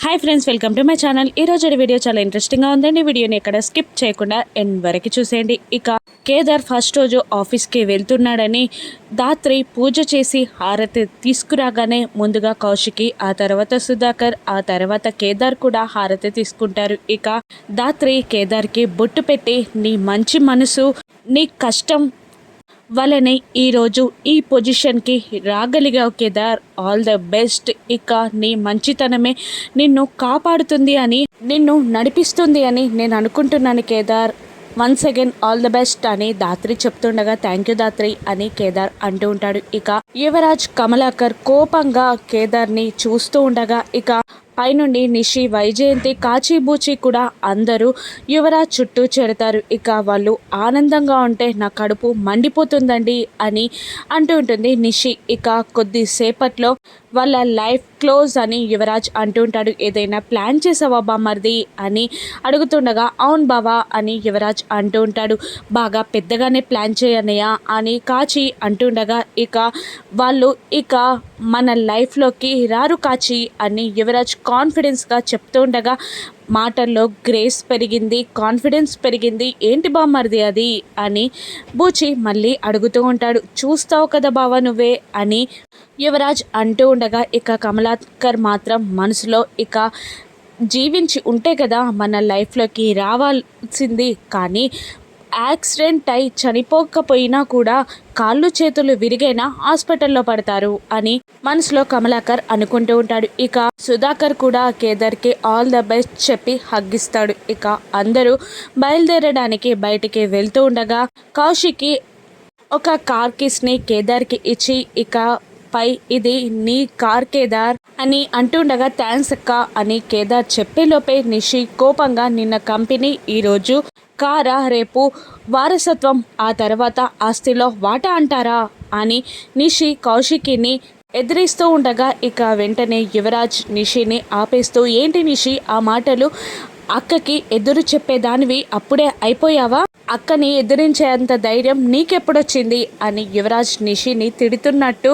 Hi friends, welcome to my channel. ఈ రోజు video చాలా ఇంట్రెస్టింగ్గా ఉందండి. వీడియోని ఎక్కడ స్కిప్ చేయకుండా ఎండ్ వరకు చూసేయండి. ఇక కేదార్ ఫస్ట్ రోజు ఆఫీస్కి వెళ్తున్నాడని దాత్రి పూజ చేసి హారతి తీసుకురాగానే ముందుగా కౌశికి, ఆ తర్వాత సుధాకర్, ఆ తర్వాత కేదార్ కూడా హారతి తీసుకుంటారు. ఇక దాత్రి కేదార్కి బొట్టు పెట్టి, నీ మంచి మనసు, నీ కష్టం వలనే ఈరోజు ఈ పొజిషన్కి రాగలిగావు కేదార్, ఆల్ ద బెస్ట్. ఇక నీ మంచితనమే నిన్ను కాపాడుతుంది అని, నిన్ను నడిపిస్తుంది అని నేను అనుకుంటున్నాను Kedar. Once again all the best అని దాత్రి చెప్తుండగా, థ్యాంక్ యూ దాత్రి అని కేదార్ అంటూ ఉంటాడు. ఇక యువరాజ్, కమలాకర్ కోపంగా కేదార్ని చూస్తూ ఉండగా, ఇక పైనుండి నిషి, వైజయంతి, కాచిబూచి కూడా అందరూ యువరాజ్ చుట్టూ చేరతారు. ఇక వాళ్ళు ఆనందంగా ఉంటే నా కడుపు మండిపోతుందండి అని అంటూ ఉంటుంది నిషి. ఇక కొద్దిసేపట్లో వాళ్ళ లైఫ్ క్లోజ్ అని యువరాజ్ అంటూ ఉంటాడు. ఏదైనా ప్లాన్ చేసావా బామ్మర్ది అని అడుగుతుండగా, అవును బావా అని యువరాజ్ అంటూ ఉంటాడు. బాగా పెద్దగానే ప్లాన్ చేయనయ్యా అని కాచి అంటుండగా, ఇక వాళ్ళు ఇక మన లైఫ్లోకి రారు కాచి అని యువరాజ్ కాన్ఫిడెన్స్గా చెప్తూ ఉండగా, మాటల్లో గ్రేస్ పెరిగింది, కాన్ఫిడెన్స్ పెరిగింది. ఏంటి బామ్మర్ది అది అని బూచి మళ్ళీ అడుగుతూ ఉంటాడు. చూస్తావు కదా బావ నువ్వే అని యువరాజ్ అంటూ ఉండగా, ఇక కమలాకర్ మాత్రం మనసులో, ఇక జీవించి ఉంటే కదా మన లైఫ్లోకి రావాల్సింది, కానీ యాక్సిడెంట్ అయి చనిపోకపోయినా కూడా కాళ్ళు చేతులు విరిగైనా హాస్పిటల్లో పడతారు అని మనసులో కమలాకర్ అనుకుంటూ ఉంటాడు. ఇక సుధాకర్ కూడా కేదార్కి ఆల్ ద బెస్ట్ చెప్పి హగ్గిస్తాడు. ఇక అందరూ బయలుదేరడానికి బయటికి వెళ్తూ ఉండగా, కౌశికి ఒక కార్ కిస్ని కేదార్కి ఇచ్చి, ఇక పై ఇది నీ కార్ కేదార్ అని అంటుండగా, థ్యాంక్స్ అక్క అని కేదార్ చెప్పేలోపే నిషి కోపంగా, నిన్న కంపెనీ ఈరోజు కారా, రేపు వారసత్వం, ఆ తర్వాత ఆస్తిలో వాటా అంటారా అని నిషి కౌశికిని ఎదిరిస్తూ ఉండగా, ఇక వెంటనే యువరాజ్ నిషిని ఆపేస్తూ, ఏంటి నిషి ఆ మాటలు, అక్కకి ఎదురు చెప్పేదానివి అప్పుడే అయిపోయావా? అక్కని ఎదిరించేంత ధైర్యం నీకెప్పుడొచ్చింది అని యువరాజ్ నిషిని తిడుతున్నట్టు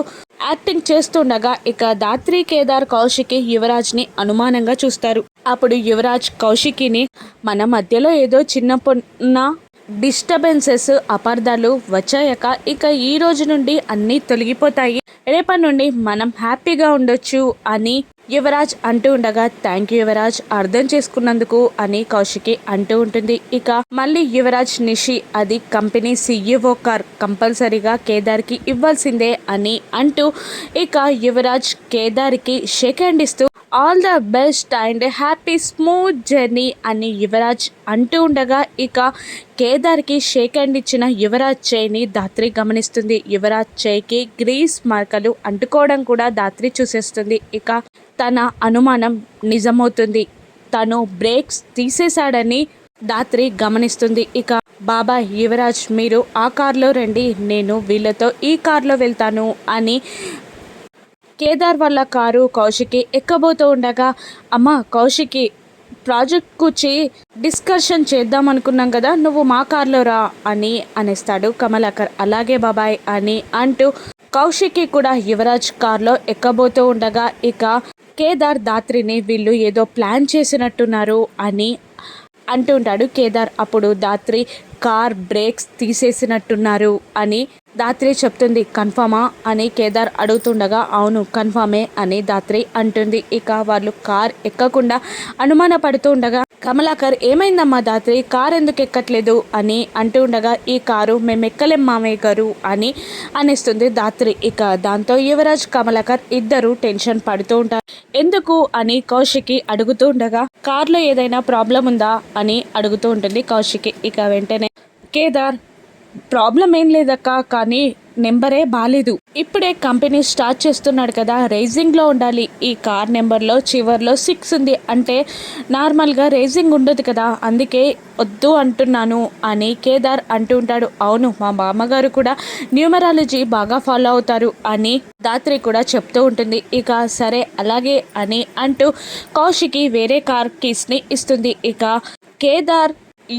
యాక్టింగ్ చేస్తుండగా, ఇక దాత్రి, కేదార్, కౌశికి యువరాజ్ని అనుమానంగా చూస్తారు. అప్పుడు యువరాజ్ కౌశికిని, మన మధ్యలో ఏదో చిన్న డిస్టర్బెన్సెస్, అపార్థాలు వచ్చాయక, ఇక ఈ రోజు నుండి అన్నీ తొలగిపోతాయి, రేపటి నుండి మనం హ్యాపీగా ఉండొచ్చు అని యువరాజ్ అంటూ ఉండగా, థ్యాంక్ యూ యువరాజ్ అర్థం చేసుకున్నందుకు అని కౌశికి అంటూ ఉంటుంది. ఇక మళ్ళీ యువరాజ్ నిషి, అది కంపెనీ CEO కార్, కంపల్సరీగా కేదార్కి ఇవ్వాల్సిందే అని అంటూ, ఇక యువరాజ్ కేదార్కి షేక్ హ్యాండ్ ఇస్తూ, all the best and happy smooth journey అని యువరాజ్ అంటూ ఉండగా, ఇక కేదార్కి షేక్ హ్యాండ్ ఇచ్చిన యువరాజ్ చేయిని దాత్రి గమనిస్తుంది. యువరాజ్ చేయికి గ్రీస్ మార్కలు అంటుకోవడం కూడా దాత్రి చూసేస్తుంది. ఇక తన అనుమానం నిజమవుతుంది, తను బ్రేక్స్ తీసేశాడని దాత్రి గమనిస్తుంది. ఇక బాబా, యువరాజ్ మీరు ఆ కార్లో రండి, నేను వీళ్ళతో ఈ కార్లో వెళ్తాను అని కేదార్ వాళ్ళ కారు కౌశికి ఎక్కబోతూ ఉండగా, అమ్మ కౌశికి, ప్రాజెక్ట్ కూర్చి డిస్కషన్ చేద్దాం అనుకున్నాం కదా, నువ్వు మా కార్లో రా అని అనేస్తాడు కమలాకర్. అలాగే బాబాయ్ అని అంటూ కౌశికి కూడా యువరాజ్ కార్లో ఎక్కబోతూ ఉండగా, ఇక కేదార్ దాత్రిని వీళ్ళు ఏదో ప్లాన్ చేసినట్టున్నారు అని అంటుంటాడు కేదార్. అప్పుడు దాత్రి, కార్ బ్రేక్స్ తీసేసినట్టున్నారు అని దాత్రి చెప్తుంది. కన్ఫర్మా అని కేదార్ అడుగుతుండగా, అవును కన్ఫర్మే అని దాత్రి అంటుంది. ఇక వాళ్ళు కార్ ఎక్కకుండా అనుమాన పడుతూ ఉండగా, కమలాకర్, ఏమైందమ్మా దాత్రి, కార్ ఎందుకు ఎక్కట్లేదు అని అంటూ ఉండగా, ఈ కారు మేము ఎక్కలేం మామయ్య గారు అని అనేస్తుంది దాత్రి. ఇక దాంతో యువరాజ్, కమలాకర్ ఇద్దరు టెన్షన్ పడుతూ ఉంటారు. ఎందుకు అని కౌశికి అడుగుతూ ఉండగా, కార్లో ఏదైనా ప్రాబ్లం ఉందా అని అడుగుతూ ఉంటుంది కౌశికి. ఇక వెంటనే కేదార్, ప్రాబ్లం ఏం లేదక్క, కానీ నెంబరే బాలేదు, ఇప్పుడే కంపెనీ స్టార్ట్ చేస్తున్నాడు కదా, రేసింగ్లో ఉండాలి, ఈ కార్ నెంబర్లో చివర్లో 6 ఉంది, అంటే నార్మల్గా రేసింగ్ ఉండదు కదా, అందుకే వద్దు అంటున్నాను అని కేదార్ అంటూ ఉంటాడు. అవును మా బామ్మగారు కూడా న్యూమరాలజీ బాగా ఫాలో అవుతారు అని దాత్రి కూడా చెప్తూ ఉంటుంది. ఇక సరే అలాగే అని అంటూ కౌశికి వేరే కార్ కీస్ని ఇస్తుంది. ఇక కేదార్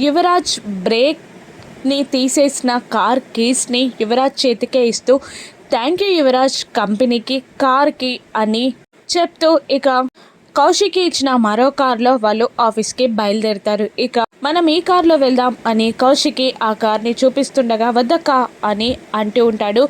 యువరాజ్ బ్రేక్ ని తీసేసిన కార్ కీస్ని యువరాజ్ చేతికే ఇస్తూ, థ్యాంక్ యూ యువరాజ్ కంపెనీకి, కార్కి అని చెప్తూ, ఇక కౌశికి ఇచ్చిన మరో కార్లో వాళ్ళు ఆఫీస్కి బయలుదేరుతారు. ఇక మనం ఈ కార్లో వెళ్దాం అని కౌశికి ఆ కార్ని చూపిస్తుండగా వద్దక్క అని అంటూ ఉంటాడు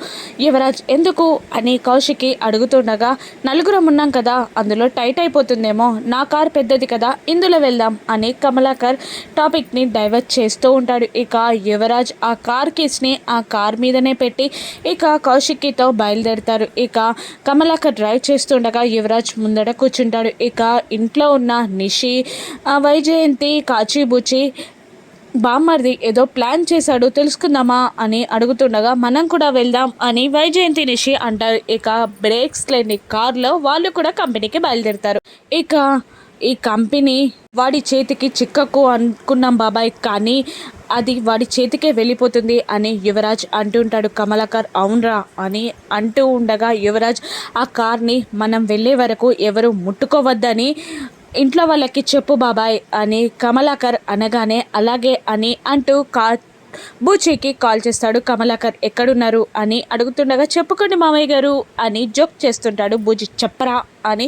యువరాజ్. ఎందుకు అని కౌశికి అడుగుతుండగా నలుగురం ఉన్నాం కదా, అందులో టైట్ అయిపోతుందేమో, నా కార్ పెద్దది కదా, ఇందులో వెళ్దాం అని కమలాకర్ టాపిక్ని డైవర్ట్ చేస్తూ ఉంటాడు. ఇక యువరాజ్ ఆ కార్ కీస్ని ఆ కార్ మీదనే పెట్టి ఇక కౌశికితో బయలుదేరుతారు. ఇక కమలాకర్ డ్రైవ్ చేస్తుండగా యువరాజ్ ముందట కూర్చుంటాడు. ఇక ఇంట్లో ఉన్న నిషి, వైజయంతి, కాచిబుచి, బామ్మర్ది ఏదో ప్లాన్ చేశాడు, తెలుసుకుందామా అని అడుగుతుండగా మనం కూడా వెళ్దాం అని వైజయంతి నిషి అంటారు. ఇక బ్రేక్స్ లేని కార్లో వాళ్ళు కూడా కంపెనీకి బయలుదేరుతారు. ఇక ఈ కంపెనీ వాడి చేతికి చిక్కకు అనుకున్నాం బాబాయ్, కానీ అది వాడి చేతికే వెళ్ళిపోతుంది అని యువరాజ్ అంటుంటాడు. కమలాకర్ అవునరా అని అంటూ ఉండగా యువరాజ్ ఆ కార్ని మనం వెళ్ళే వరకు ఎవరు ముట్టుకోవద్దని ఇంట్లో వాళ్ళకి చెప్పు బాబాయ్ అని కమలాకర్ అనగానే అలాగే అని అంటూ బూచీకి కాల్ చేస్తాడు. కమలాకర్ ఎక్కడున్నారు అని అడుగుతుండగా చెప్పుకోండి మామయ్య గారు అని జోక్ చేస్తుంటాడు. బూచి చెప్పరా అని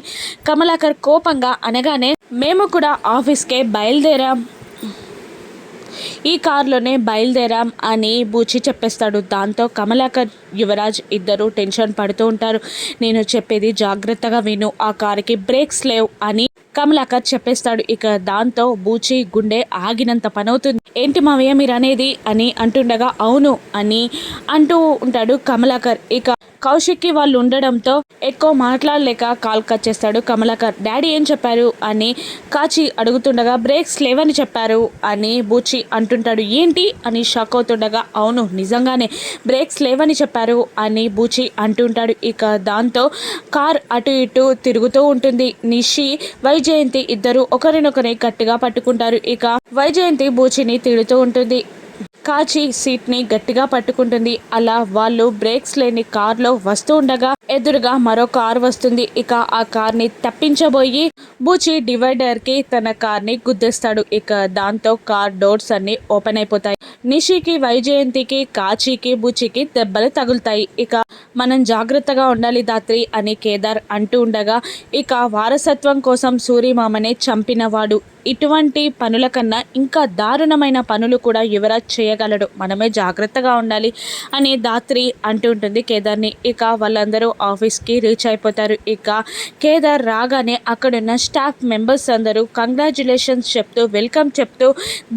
కమలాకర్ కోపంగా అనగానే మేము కూడా ఆఫీస్కే బయలుదేరాం, ఈ కారులోనే బయలుదేరాం అని బూచి చెప్పేస్తాడు. దాంతో కమలాకర్ యువరాజ్ ఇద్దరు టెన్షన్ పడుతూ ఉంటారు. నేను చెప్పేది జాగ్రత్తగా విను, ఆ కారుకి బ్రేక్స్ లేవు అని కమలాకర్ చెప్పేస్తాడు. ఇక దాంతో బూచి గుండె ఆగినంత పనవుతుంది. ఏంటి మావయ్య మీరు అనేది అని అంటుండగా అవును అని అంటూ ఉంటాడు కమలాకర్. ఇక కౌశిక్కి వాళ్ళు ఉండడంతో ఎక్కువ మాట్లాడలేక కాల్ కట్ చేస్తాడు కమలాకర్. డాడీ ఏం చెప్పారు అని కాచి అడుగుతుండగా బ్రేక్స్ లేవని చెప్పారు అని బూచి అంటుంటాడు. ఏంటి అని షాక్ అవుతుండగా అవును నిజంగానే బ్రేక్స్ లేవని చెప్పారు అని బూచి అంటుంటాడు. ఇక దాంతో కార్ అటు ఇటు తిరుగుతూ ఉంటుంది. నిషి, వైజయంతి ఇద్దరు ఒకరినొకరి గట్టిగా పట్టుకుంటారు. ఇక వైజయంతి బూచిని తిడుతూ ఉంటుంది. కాచి సీట్ని గట్టిగా పట్టుకుంటుంది. అలా వాళ్ళు బ్రేక్స్ లేని కార్లో వస్తూ ఉండగా ఎదురుగా మరో కార్ వస్తుంది. ఇక ఆ కార్ని తప్పించబోయి బూచి డివైడర్కి తన కార్ని గుద్దేస్తాడు. ఇక దాంతో కార్ డోర్స్ అన్ని ఓపెన్ అయిపోతాయి. నిషికి, వైజయంతికి, కాచికి, బూచికి దెబ్బలు తగులుతాయి. ఇక మనం జాగ్రత్తగా ఉండాలి దాత్రి అని కేదార్ అంటూ ఉండగా ఇక వారసత్వం కోసం సూరిమామనే చంపినవాడు ఇటువంటి పనుల కన్నా ఇంకా దారుణమైన పనులు కూడా యువరాజ్ చేయగలడు, మనమే జాగ్రత్తగా ఉండాలి అని దాత్రి అంటూ ఉంటుంది కేదార్ని. ఇక వాళ్ళందరూ ఆఫీస్కి రీచ్ అయిపోతారు. ఇక కేదార్ రాగానే అక్కడున్న స్టాఫ్ మెంబర్స్ అందరూ కంగ్రాచ్యులేషన్స్ చెప్తూ వెల్కమ్ చెప్తూ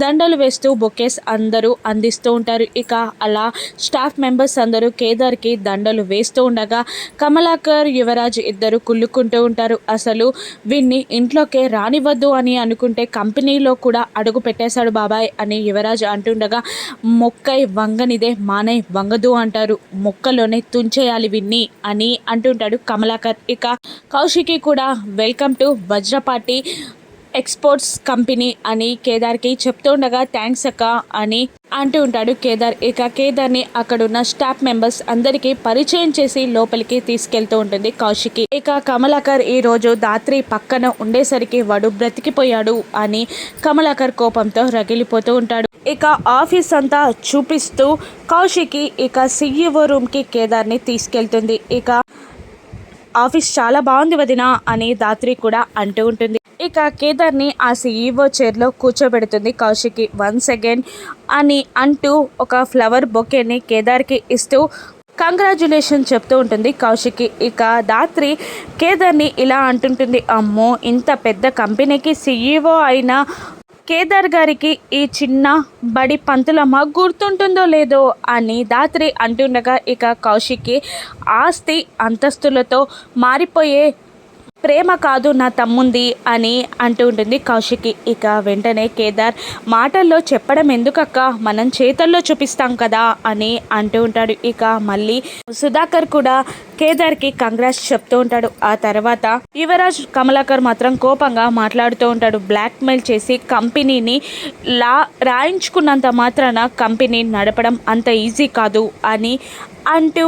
దండలు వేస్తూ బొకేస్ అందరూ అందిస్తూ ఉంటారు. ఇక అలా స్టాఫ్ మెంబర్స్ అందరూ కేదార్కి దండలు వేస్తూ ఉండగా కమలాకర్, యువరాజ్ ఇద్దరు కుళ్ళుకుంటూ ఉంటారు. అసలు వీన్ని ఇంట్లోకే రానివ్వద్దు అని అనుకుంటే కంపెనీలో కూడా అడుగు పెట్టేశాడు బాబాయ్ అని యువరాజ్ అంటుండగా మొక్కై వంగనిదే మానై వంగదు అంటారు, మొక్కలోనే తుంచేయాలి విన్ని అని అంటుంటాడు కమలాకర్. ఇక కౌశికి కూడా welcome to Vajrapati exports company అని కేదార్కి చెప్తూ ఉండగా థ్యాంక్స్ అక్క అని అంటూ ఉంటాడు కేదార్. ఇక కేదార్ని అక్కడున్న స్టాఫ్ మెంబర్స్ అందరికీ పరిచయం చేసి లోపలికి తీసుకెళ్తూ ఉంటుంది కౌశికి. ఇక కమలాకర్ ఈ రోజు దాత్రి పక్కన ఉండేసరికి వాడు బ్రతికిపోయాడు అని కమలాకర్ కోపంతో రగిలిపోతూ ఉంటాడు. ఇక ఆఫీస్ అంతా చూపిస్తూ కౌశికి ఇక CEO రూమ్కి కేదార్ని తీసుకెళ్తుంది. ఇక ఆఫీస్ చాలా బాగుంది వదినా అని దాత్రి కూడా అంటూ ఉంటుంది. ఇక కేదార్ని ఆ CEO చైర్లో కూర్చోబెడుతుంది కౌశికి. వన్స్ అగైన్ అని అంటూ ఒక ఫ్లవర్ బొకేని కేదార్కి ఇస్తూ కంగ్రాచ్యులేషన్ చెప్తూ ఉంటుంది కౌశికి. ఇక దాత్రి కేదార్ని ఇలా అంటుంటుంది, అమ్మో ఇంత పెద్ద కంపెనీకి CEO అయిన కేదార్ గారికి ఈ చిన్న బడి పంతులమ్మ గుర్తుంటుందో లేదో అని దాత్రి అంటుండగా ఇక కౌశికి ఆస్తి అంతస్తులతో మారిపోయే ప్రేమ కాదు నా తమ్ముంది అని అంటూ ఉంటుంది కౌశికి. ఇక వెంటనే కేదార్ మాటల్లో చెప్పడం ఎందుకక్క, మనం చేతల్లో చూపిస్తాం కదా అని అంటూ ఉంటాడు. ఇక మళ్ళీ సుధాకర్ కూడా కేదార్కి కంగ్రాట్స్ చెప్తూ ఉంటాడు. ఆ తర్వాత యువరాజ్, కమలాకర్ మాత్రం కోపంగా మాట్లాడుతూ ఉంటాడు. బ్లాక్మెయిల్ చేసి కంపెనీని రాయించుకున్నంత మాత్రాన కంపెనీ నడపడం అంత ఈజీ కాదు అని అంటూ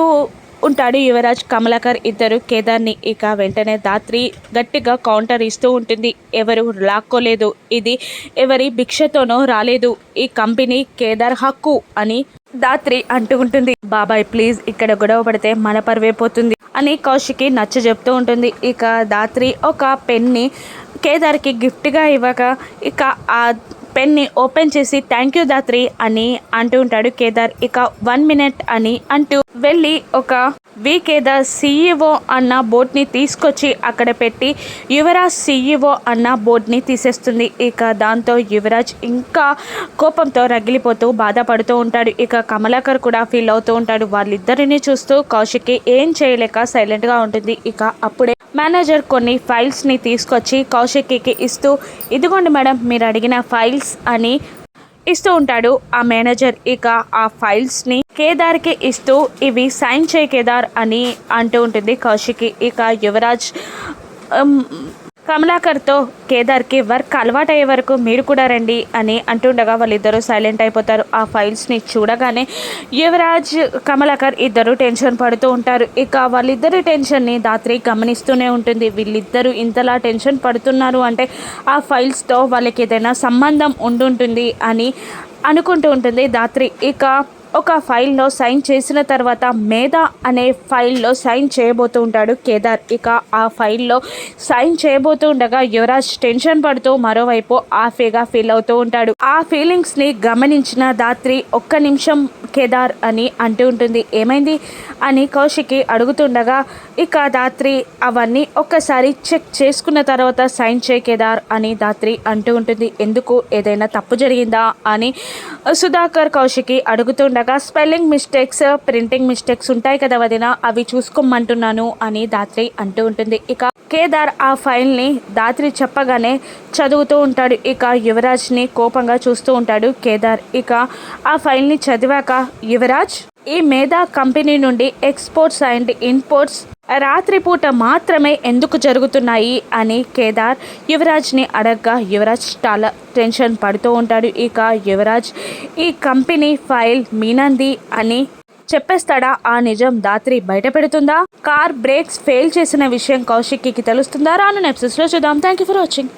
ఉంటాడు యువరాజ్, కమలాకర్ ఇద్దరు కేదార్ని. ఇక వెంటనే ధాత్రి గట్టిగా కౌంటర్ ఇస్తూ ఉంటుంది. ఎవరు లాక్కోలేదు, ఇది ఎవరి భిక్షతోనో రాలేదు, ఈ కంపెనీ కేదార్ హక్కు అని ధాత్రి అంటూ ఉంటుంది. బాబాయ్ ప్లీజ్, ఇక్కడ గొడవ పడితే మన పరువే పోతుంది అని కౌశికి నచ్చ చెప్తూ ఉంటుంది. ఇక ధాత్రి ఒక పెన్ని కేదార్కి గిఫ్ట్గా ఇవ్వక ఇక ఆ పెన్ని ఓపెన్ చేసి థ్యాంక్ యూ ధాత్రి అని అంటూ ఉంటాడు కేదార్. ఇక 1 minute అని అంటూ వెళ్ళి ఒక కేదార్ CEO అన్న బోర్డ్ని తీసుకొచ్చి అక్కడ పెట్టి యువరాజ్ CEO అన్న బోర్డ్ని తీసేస్తుంది. ఇక దాంతో యువరాజ్ ఇంకా కోపంతో రగిలిపోతూ బాధపడుతూ ఉంటాడు. ఇక కమలాకర్ కూడా ఫీల్ అవుతూ ఉంటాడు. వాళ్ళిద్దరిని చూస్తూ కౌశికి ఏం చేయలేక సైలెంట్గా ఉంటుంది. ఇక అప్పుడే మేనేజర్ కొన్ని ఫైల్స్ని తీసుకొచ్చి కౌశిక్కి ఇస్తూ ఇదిగోండి మేడం, మీరు అడిగిన ఫైల్స్ అని ఇస్తూ ఉంటాడు ఆ మేనేజర్. ఇక ఆ ఫైల్స్ని కేదార్కి ఇస్తూ ఇవి సైన్ చేయి కేదార్ అని అంటూ ఉంటుంది కౌశికి. ఇక యువరాజ్ కమలాకర్తో కేదార్కి వర్క్ అలవాటయ్యే వరకు మీరు కూడా రండి అని అంటుండగా వాళ్ళిద్దరూ సైలెంట్ అయిపోతారు. ఆ ఫైల్స్ని చూడగానే యువరాజ్ కమలాకర్ ఇద్దరు టెన్షన్ పడుతూ ఉంటారు. ఇక వాళ్ళిద్దరి టెన్షన్ని ధాత్రి గమనిస్తూనే ఉంటుంది. వీళ్ళిద్దరూ ఇంతలా టెన్షన్ పడుతున్నారు అంటే ఆ ఫైల్స్తో వాళ్ళకి ఏదైనా సంబంధం ఉండుంటుంది అని అనుకుంటూ ఉంటుంది ధాత్రి. ఇక ఒక ఫైల్లో సైన్ చేసిన తర్వాత మేధ అనే ఫైల్లో సైన్ చేయబోతూ ఉంటాడు కేదార్. ఇక ఆ ఫైల్లో సైన్ చేయబోతూ ఉండగా యువరాజ్ టెన్షన్ పడుతూ మరోవైపు ఆఫీగా ఫీల్ అవుతూ ఉంటాడు. ఆ ఫీలింగ్స్ని గమనించిన ధాత్రి ఒక్క నిమిషం కేదార్ అని అంటూ ఉంటుంది. ఏమైంది అని కౌశికి అడుగుతుండగా ఇక ధాత్రి అవన్నీ ఒక్కసారి చెక్ చేసుకున్న తర్వాత సైన్ చేయి కేదార్ అని ధాత్రి అంటూ ఉంటుంది. ఎందుకు, ఏదైనా తప్పు జరిగిందా అని సుధాకర్ కౌశికి అడుగుతుండగా స్పెల్లింగ్ మిస్టేక్స్, ప్రింటింగ్ మిస్టేక్స్ ఉంటాయి కదా వదిన, అవి చూసుకోమంటున్నాను అని ధాత్రి అంటూ ఉంటుంది. ఇక కేదార్ ఆ ఫైల్ని ధాత్రి చెప్పగానే చదువుతూ ఉంటాడు. ఇక యువరాజ్ని కోపంగా చూస్తూ ఉంటాడు కేదార్. ఇక ఆ ఫైల్ని చదివాక యువరాజ్, ఈ మేధా కంపెనీ నుండి ఎక్స్పోర్ట్స్ అండ్ ఇంపోర్ట్స్ రాత్రిపూట మాత్రమే ఎందుకు జరుగుతున్నాయి అని కేదార్ యువరాజ్ని అడగగా యువరాజ్ చాలా టెన్షన్ పడుతూ ఉంటాడు. ఇక యువరాజ్ ఈ కంపెనీ ఫైల్ మీనంది అని చెప్పేస్తాడా? ఆ నిజం ధాత్రి బయట పెడుతుందా? కార్ బ్రేక్స్ ఫెయిల్ చేసిన విషయం కౌశిక్కి తెలుస్తుందా? రాను ఎపిసోడ్స్లో చూద్దాం. Thank you for watching.